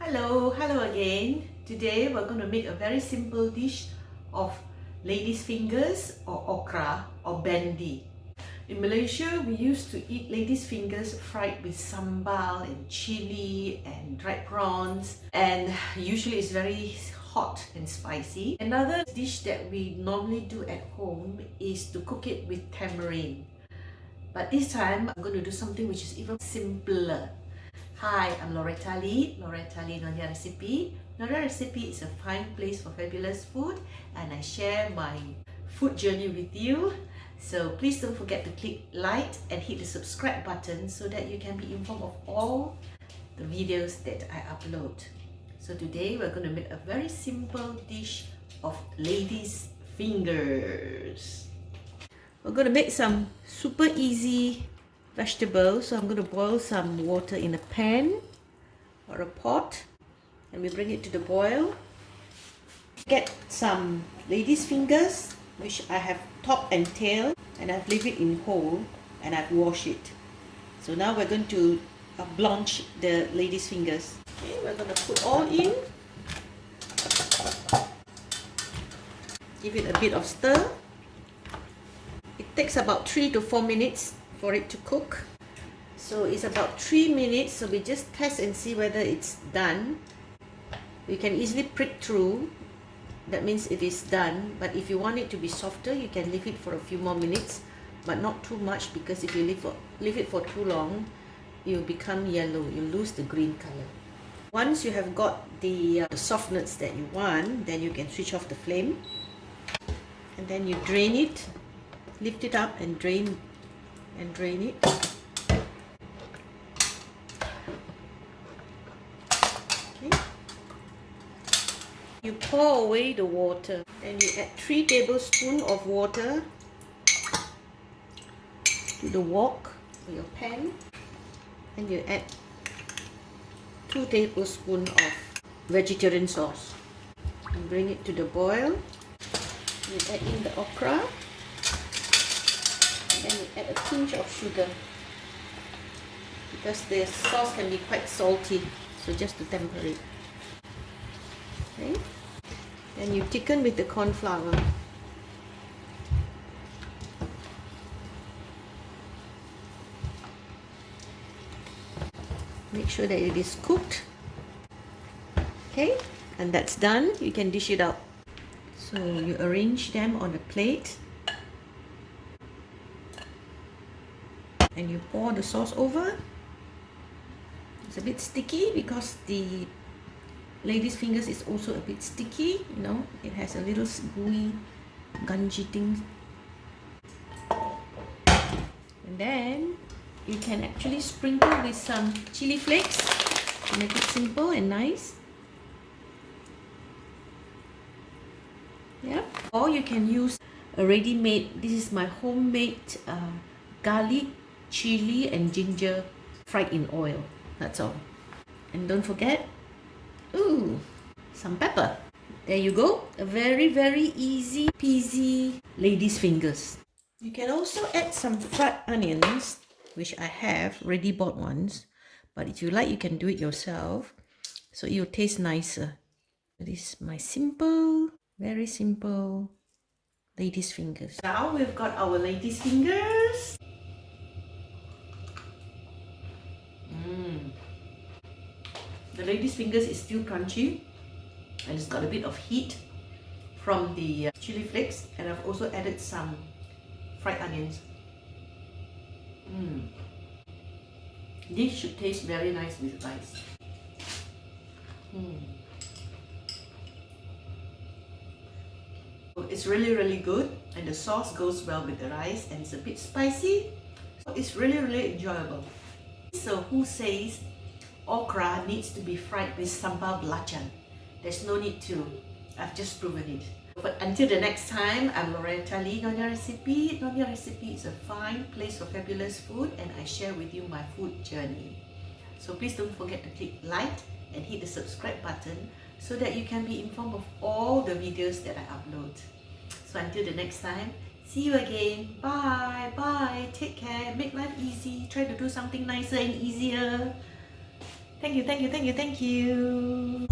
Hello again. Today we're going to make a very simple dish of ladies' fingers or okra or bendi. In Malaysia, we used to eat ladies' fingers fried with sambal and chili and dried prawns, and usually it's very hot and spicy. Another dish that we normally do at home is to cook it with tamarind. But this time I'm going to do something which is even simpler. Hi, I'm Loretta Lee, Nyonyarecipe. Nyonyarecipe is a fine place for fabulous food, and I share my food journey with you. So please don't forget to click like and hit the subscribe button so that you can be informed of all the videos that I upload. So today we're going to make a very simple dish of ladies' fingers. We're going to make some super easy vegetables. So I'm going to boil some water in a pan or a pot, and we bring it to the boil. Get some ladies' fingers, which I have top and tail, and I've left it in whole, and I've washed it. So now we're going to blanch the ladies' fingers. Okay, we're going to put all in. Give it a bit of stir. It takes about 3 to 4 minutes for it to cook. So it's about 3 minutes, so we just test and see whether it's done. You can easily prick through, that means it is done. But if you want it to be softer, you can leave it for a few more minutes, but not too much, because if you leave it for too long, it will become yellow, you lose the green color. Once you have got the softness that you want, then you can switch off the flame, and then you drain it, lift it up and drain it. Okay. You pour away the water, then you add 3 tablespoons of water to the wok or your pan, and you add 2 tablespoons of vegetarian sauce. You bring it to the boil. You add in the okra. And you add a pinch of sugar, because the sauce can be quite salty, so just to temper it. Okay, and you thicken with the corn flour. Make sure that it is cooked. Okay, and that's done. You can dish it out. So you arrange them on a plate, and you pour the sauce over. It's a bit sticky because the ladies' fingers is also a bit sticky, you know, it has a little gooey, ganji thing. And then you can actually sprinkle with some chili flakes to make it simple and nice. Yeah, or you can use a ready-made, this is my homemade garlic, chili and ginger fried in oil. That's all. And don't forget, some pepper. There you go. A very easy peasy ladies' fingers. You can also add some fried onions, which I have ready bought ones, but if you like, you can do it yourself, so it will taste nicer. This is my simple, very simple ladies' fingers. Now we've got our ladies' fingers. The ladies' fingers is still crunchy, and it's got a bit of heat from the chili flakes, and I've also added some fried onions. This should taste very nice with rice. It's really good, and the sauce goes well with the rice, and it's a bit spicy, so it's really enjoyable. So who says okra needs to be fried with sambal belacan? There's no need to. I've just proven it. But until the next time, I'm Loretta Lee, Nyonyarecipe. Nyonyarecipe is a fine place for fabulous food, and I share with you my food journey. So please don't forget to click like and hit the subscribe button so that you can be informed of all the videos that I upload. So until the next time, see you again. Bye. Take care. Make life easy. Try to do something nicer and easier. Thank you, thank you, thank you, thank you.